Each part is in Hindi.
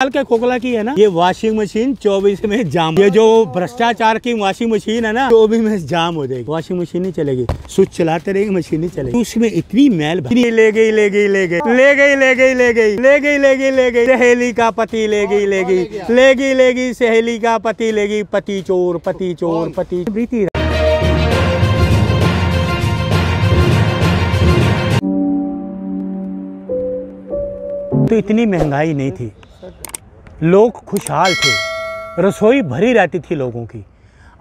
डाल के खोखला की है ना, ये वॉशिंग मशीन 24 में जाम। ये जो भ्रष्टाचार की वॉशिंग मशीन है ना, 24 में जाम हो जाएगी। वॉशिंग मशीन नहीं चलेगी, स्विच चलाते रहेगी, मशीन नहीं चलेगी। उसमें इतनी मैल भरी, ले गई ले गई ले गई ले गई ले गई ले गई ले गई ले गई ले गई सहेली का पति ले गई ले गई ले गई ले गई सहेली का पति ले गई। पति चोर पति चोर पति बीती। तो इतनी महंगाई नहीं थी, लोग खुशहाल थे, रसोई भरी रहती थी लोगों की।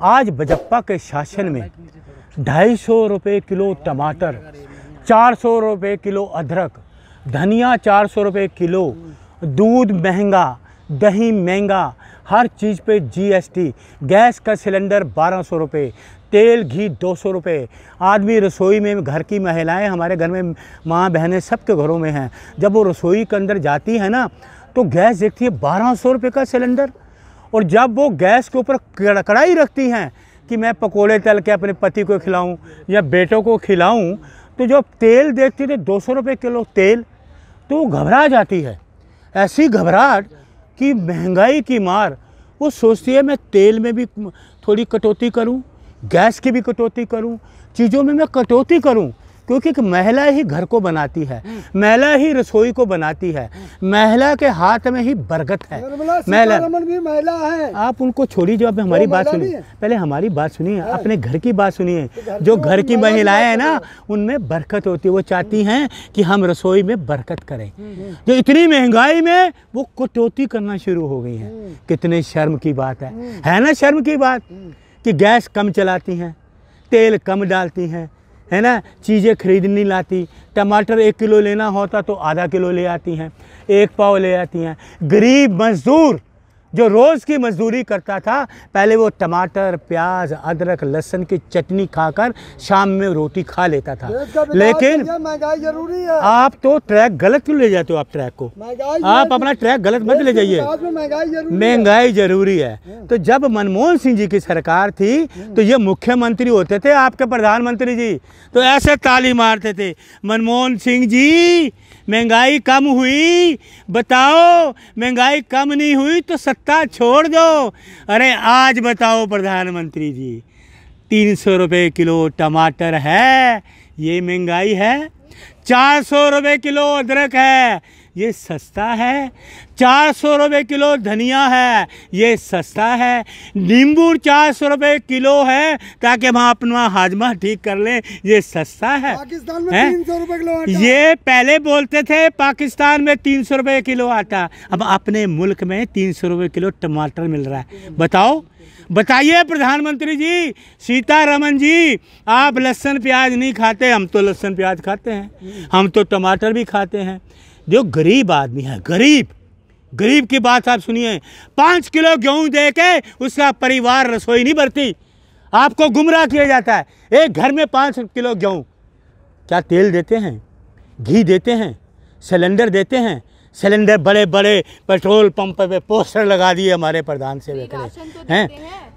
आज भाजपा के शासन में 250 रुपये किलो टमाटर, 400 रुपये किलो अदरक, धनिया 400 रुपये किलो, दूध महंगा, दही महंगा, हर चीज़ पे जीएसटी, गैस का सिलेंडर 1200 रुपये, तेल घी 200 रुपये। आदमी रसोई में, घर की महिलाएं, हमारे घर में माँ बहनें सबके घरों में हैं, जब वो रसोई के अंदर जाती है ना तो गैस देखती है 1200 रुपये का सिलेंडर। और जब वो गैस के ऊपर कढ़ाई रखती हैं कि मैं पकोड़े तल के अपने पति को खिलाऊं या बेटों को खिलाऊं, तो जब तेल देखती थी 200 रुपये किलो तेल, तो घबरा जाती है। ऐसी घबराहट कि महंगाई की मार, वो सोचती है मैं तेल में भी थोड़ी कटौती करूं, गैस की भी कटौती करूं, चीज़ों में मैं कटौती करूं, क्योंकि महिला ही घर को बनाती है, महिला ही रसोई को बनाती है, महिला के हाथ में ही बरकत है। महिला भी महिला है। आप उनको छोड़िए, जो अब हमारी बात सुनिए, पहले हमारी बात सुनिए, अपने घर की बात सुनिए। जो घर की महिलाएं हैं ना, उनमें बरकत होती है, वो चाहती हैं कि हम रसोई में बरकत करें। जो इतनी महंगाई में वो कटौती करना शुरू हो गई है। कितने शर्म की बात है ना, शर्म की बात कि गैस कम चलाती हैं, तेल कम डालती हैं, है ना, चीज़ें खरीदनी लाती। टमाटर 1 किलो लेना होता तो आधा किलो ले आती हैं, 1 पाव ले आती हैं। गरीब मजदूर जो रोज़ की मजदूरी करता था, पहले वो टमाटर, प्याज, अदरक, लहसुन की चटनी खाकर शाम में रोटी खा लेता था। लेकिन महंगाई जरूरी है। आप तो ट्रैक गलत क्यों ले जाते हो? आप ट्रैक को, आप अपना ट्रैक गलत मत ले जाइए। महंगाई जरूरी है। तो जब मनमोहन सिंह जी की सरकार थी तो ये मुख्यमंत्री होते थे, आपके प्रधानमंत्री जी, तो ऐसे ताली मारते थे, मनमोहन सिंह जी महंगाई कम हुई, बताओ महंगाई कम नहीं हुई तो सत्ता छोड़ दो। अरे आज बताओ प्रधानमंत्री जी, 300 रुपये किलो टमाटर है, ये महंगाई है। 400 रुपये किलो अदरक है, ये सस्ता है। 400 रुपये किलो धनिया है, ये सस्ता है। नींबू 400 रुपये किलो है, ताकि हम अपना हाजमा ठीक कर लें, ये सस्ता है। पाकिस्तान में 300 रुपये किलो आटा। ये पहले बोलते थे पाकिस्तान में 300 रुपये किलो आटा, अब अपने मुल्क में 300 रुपये किलो टमाटर मिल रहा है। बताओ, बताइए प्रधानमंत्री जी, सीतारमन जी, आप लहसुन प्याज नहीं खाते, हम तो लहसुन प्याज खाते हैं, हम तो टमाटर भी खाते हैं। जो गरीब आदमी है, गरीब की बात आप सुनिए, 5 किलो गेहूं दे के उसका परिवार रसोई नहीं भरती। आपको गुमराह किया जाता है। एक घर में 5 किलो गेहूं, क्या तेल देते हैं, घी देते हैं, सिलेंडर देते हैं। सिलेंडर बड़े बड़े पेट्रोल पंप पे पोस्टर लगा दिए हमारे प्रधान से हैं।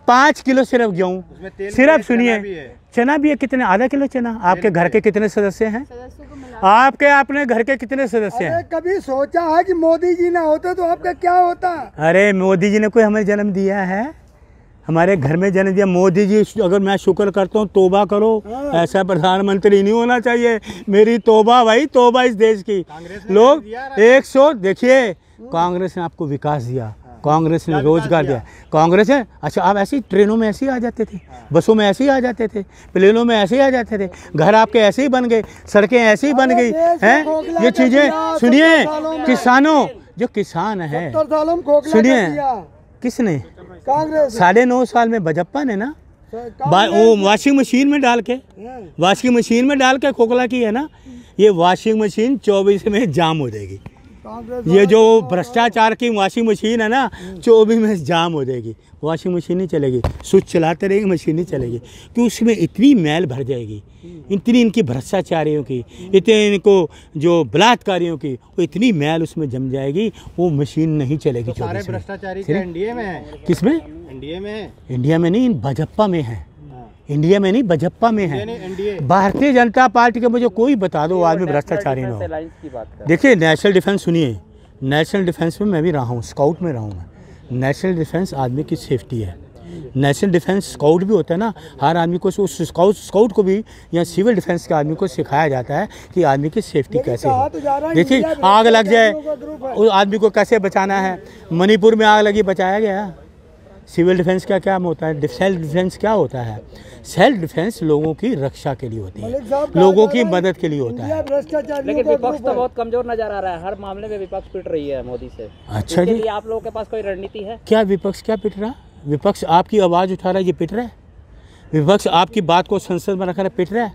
5 किलो सिर्फ गेहूँ, सिर्फ सुनिए, चना भी है। कितने? आधा किलो चना। आपके घर के कितने सदस्य हैं? आपके अपने घर के कितने सदस्य हैं? कभी सोचा है कि मोदी जी ना होते तो आपका क्या होता? अरे मोदी जी ने कोई हमें जन्म दिया है? हमारे घर में जन्म दिया मोदी जी। अगर मैं शुक्र करता हूँ, तोबा करो, ऐसा प्रधानमंत्री नहीं होना चाहिए। मेरी तोबा भाई, तोबा इस देश की। लोग 100, देखिए कांग्रेस ने आपको विकास दिया, कांग्रेस ने रोजगार दिया, कांग्रेस है। अच्छा, आप ऐसी ट्रेनों में ऐसे ही आ जाते थे, बसों में ऐसे ही आ जाते थे, प्लेनों में ऐसे ही आ जाते थे, घर आपके ऐसे ही बन गए, सड़कें ऐसे ही बन गई हैं। ये चीज़ें सुनिए, किसानों, जो किसान है, सुनिए, किसने? कांग्रेस। 9.5 साल में भाजपा ने ना वो वॉशिंग मशीन में डाल के खोखला की है ना, ये वॉशिंग मशीन 24 में जाम हो जाएगी। ये जो भ्रष्टाचार की वॉशिंग मशीन है ना, 24 में जाम हो जाएगी। वॉशिंग मशीन नहीं चलेगी, स्विच चलाते रहेगी, मशीन नहीं चलेगी, क्योंकि उसमें इतनी मैल भर जाएगी, इतनी इनकी भ्रष्टाचारियों की, इतने इनको जो बलात्कारियों की, वो इतनी मैल उसमें जम जाएगी, वो मशीन नहीं चलेगी। सारे भ्रष्टाचारी एनडीए में है। किसमें? एनडीए में। इंडिया में नहीं, भाजपा में है। इंडिया में नहीं, भाजपा में है। भारतीय जनता पार्टी के मुझे कोई बता दो आदमी भ्रष्टाचारी ना हो। देखिए, नेशनल डिफेंस सुनिए, नेशनल डिफेंस में मैं भी रहा हूँ, स्काउट में रहा हूँ मैं। नेशनल डिफेंस आदमी की सेफ्टी है। नेशनल डिफेंस स्काउट भी होता है ना, हर आदमी को उस स्काउट को भी या सिविल डिफेंस के आदमी को सिखाया जाता है कि आदमी की सेफ्टी कैसे हो। देखिए आग लग जाए उस आदमी को कैसे बचाना है। मणिपुर में आग लगी, बचाया गया। सिविल डिफेंस का क्या होता है, सेल्फ डिफेंस क्या होता है? सेल्फ डिफेंस लोगों की रक्षा के लिए होती है, लोगों की मदद के लिए होता है। लेकिन विपक्ष तो बहुत कमजोर नजर आ रहा है, हर मामले में विपक्ष पिट रही है मोदी से। अच्छा जी, आप लोगों के पास कोई रणनीति है? क्या विपक्ष क्या पिट रहा? विपक्ष आपकी आवाज़ उठा रहा है, ये पिट रहा है? विपक्ष आपकी बात को संसद में रखकर पिट रहा है?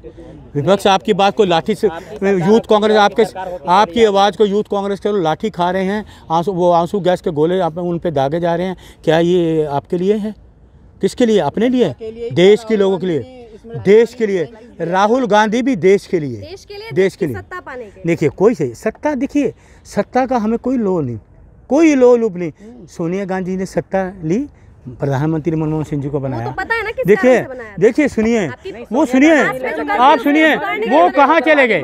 विपक्ष आपकी बात को लाठी से, यूथ कांग्रेस आपकी आवाज़ को यूथ कांग्रेस के लोग लाठी खा रहे हैं, आंसू गैस के गोले आप उन पे दागे जा रहे हैं। क्या ये आपके लिए है? किसके लिए? अपने लिए? देश के लोगों के लिए, देश के लिए। राहुल गांधी भी देश के लिए, देश के लिए। देखिए कोई सही सत्ता, देखिए सत्ता का हमें कोई लोभ नहीं, कोई लोभ नहीं। सोनिया गांधी ने सत्ता ली, प्रधानमंत्री मनमोहन सिंह जी को बनाया। देखिए सुनिए, वो सुनिए, आप सुनिए, वो कहाँ चले गए?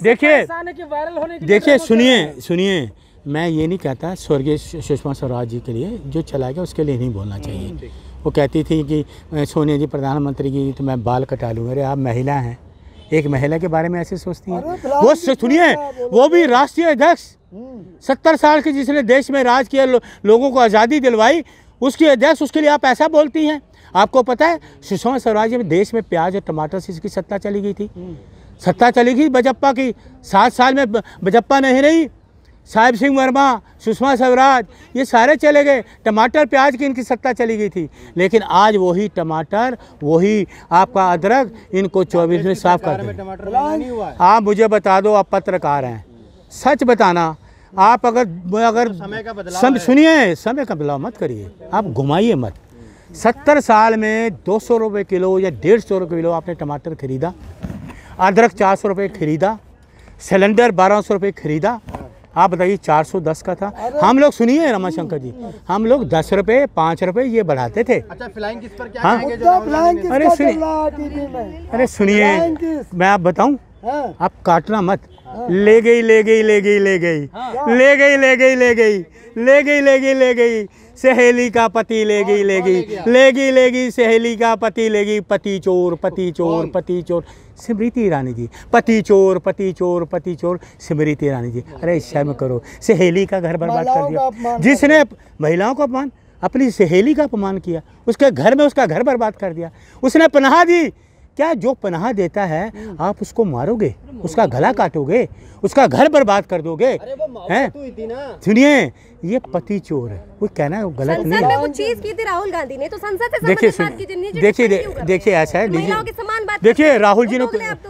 देखिए सुनिए, मैं ये नहीं कहता स्वर्गीय सुषमा स्वराज जी के लिए, जो चला गया उसके लिए नहीं बोलना चाहिए। वो कहती थी कि सोनिया जी प्रधानमंत्री की तो मैं बाल कटा लूँ। अरे आप महिला हैं, एक महिला के बारे में ऐसे सोचती हैं? वो सुनिए, वो भी राष्ट्रीय अध्यक्ष 70 साल की, जिसने देश में राज किया, लोगों को आज़ादी दिलवाई, उसकी अध्यक्ष, उसके लिए आप ऐसा बोलती हैं? आपको पता है सुषमा स्वराज में देश में प्याज और टमाटर से इसकी सत्ता चली गई थी। सत्ता चली गई बजप्पा की, 7 साल में बजप्पा नहीं रही। साहिब सिंह वर्मा, सुषमा स्वराज, ये सारे चले गए, टमाटर प्याज की इनकी सत्ता चली गई थी। लेकिन आज वही टमाटर, वही आपका अदरक, इनको 24 में साफ कर दें। आप मुझे बता दो, आप पत्रकार हैं, सच बताना। आप अगर सुनिए, समय का बदलाव मत करिए, आप घुमाइए मत। 70 साल में 200 रुपये किलो या 150 रुपये किलो आपने टमाटर खरीदा, अदरक 400 रुपये खरीदा, सिलेंडर 1200 रुपये खरीदा। आप बताइए 410 का था। हम लोग, सुनिए रमाशंकर जी, हम लोग 10 रुपये 5 रुपये ये बढ़ाते थे। अच्छा, फ्लाइंग किस पर क्या? हाँ, अरे सुनिए, मैं आप बताऊं, आप काटना मत। ले गई ले गई ले गई ले गई ले गई ले गई ले गई ले गई ले गई ले गई सहेली का पति ले गई ले गई ले गई ले गई सहेली का पति ले गई। पति चोर पति चोर पति चोर, स्मृति ईरानी जी। पति चोर पति चोर पति चोर, स्मृति ईरानी जी। अरे शर्म करो, सहेली का घर बर्बाद कर दिया। जिसने महिलाओं का अपमान, अपनी सहेली का अपमान किया, उसके घर में उसका घर बर्बाद कर दिया। उसने पनाह दी। क्या जो पनाह देता है आप उसको मारोगे, उसका गला काटोगे, उसका घर बर्बाद कर दोगे? हैं? सुनिए, ये पति चोर है, वो कहना है गलत नहीं है। वो चीज की थी राहुल गांधी ने, तो संसद से देखिए ऐसा है। देखिए राहुल जी ने,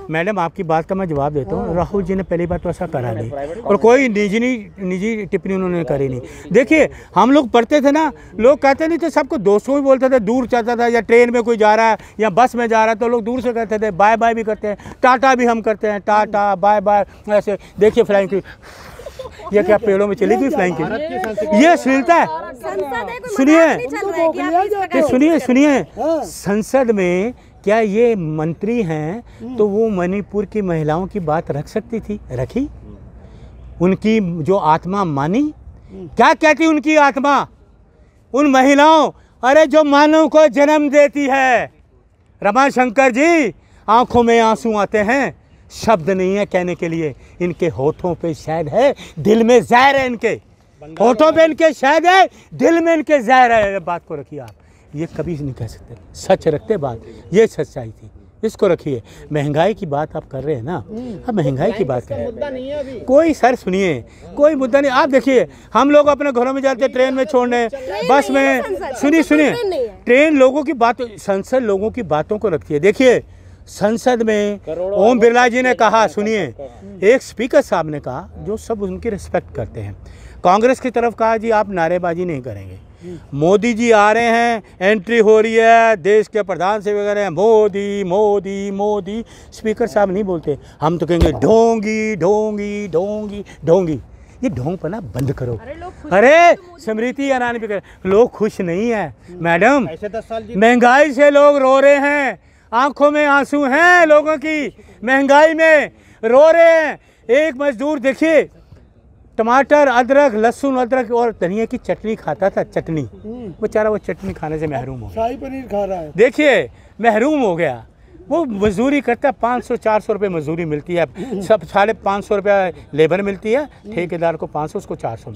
मैडम आपकी बात का मैं जवाब देता हूँ। राहुल जी ने पहली बात तो ऐसा करा नहीं, और कोई निजी टिप्पणी उन्होंने करी नहीं। देखिए हम लोग पढ़ते थे ना, लोग कहते नहीं थे, सबको दोस्तों भी बोलते थे। दूर चलता था या ट्रेन में कोई जा रहा है या बस में जा रहा है तो लोग दूर से कहते थे, बाय बाय भी करते हैं, टाटा भी हम करते हैं, टाटा बाय बाय ऐसे। देखिए फ्लाइंग की, ये क्या पेड़ों में चली गई फ्लाइंग की? ये अश्लीलता है। सुनिए, संसद में क्या ये मंत्री हैं तो वो मणिपुर की महिलाओं की बात रख सकती थी? रखी? उनकी जो आत्मा मानी? क्या कहती उनकी आत्मा उन महिलाओं? अरे जो मानव को जन्म देती है, रमाशंकर जी, आंखों में आंसू आते हैं, शब्द नहीं है कहने के लिए। इनके होठों पे शायद है, दिल में जहर है। इनके होठों पे इनके शायद है, दिल में इनके जहर है। बात को रखिए आप, ये कभी नहीं कह सकते। सच रखते बात, ये सच्चाई थी, इसको रखिए। महंगाई की बात आप कर रहे हैं ना, अब महंगाई की बात कर रहे हैं। कोई सर सुनिए, कोई मुद्दा नहीं। आप देखिए, हम लोग अपने घरों में जाते, ट्रेन में छोड़ने, बस में। सुनिए, ट्रेन लोगों की बात, संसद लोगों की बातों को रखती है। देखिए संसद में ओम बिरला जी ने कहा, सुनिए, एक स्पीकर साहब ने कहा, जो सब उनकी रिस्पेक्ट करते हैं, कांग्रेस की तरफ कहा, जी आप नारेबाजी नहीं करेंगे। मोदी जी आ रहे हैं, एंट्री हो रही है, देश के प्रधान से वगैरह हैं, मोदी मोदी मोदी। स्पीकर साहब नहीं बोलते, हम तो कहेंगे ढोंगी ढोंगी ढोंगी ढोंगी। ये ढोंगपना बंद करो। अरे स्मृति ईरानी भी कर, लोग खुश नहीं है मैडम, महंगाई से लोग रो रहे हैं, आंखों में आंसू हैं लोगों की, महंगाई में रो रहे हैं। एक मजदूर देखिए, टमाटर, अदरक, लहसुन, अदरक और धनिया की चटनी खाता था, चटनी। बेचारा वो चटनी खाने से महरूम हो गया। शाही पनीर खा रहा है। देखिए महरूम हो गया। वो मजदूरी करता है, 500-400 रुपये मजदूरी मिलती है, सब 550 रुपया लेबर मिलती है, ठेकेदार को 500, उसको 400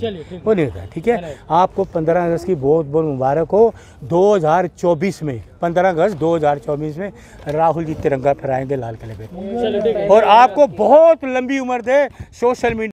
वो नहीं होता। ठीक है, आपको 15 अगस्त की बहुत बहुत मुबारक हो। 2024 में 15 अगस्त 2024 में राहुल जी तिरंगा फहराएंगे लाल किले पे, और आपको बहुत लंबी उम्र दे सोशल मीडिया।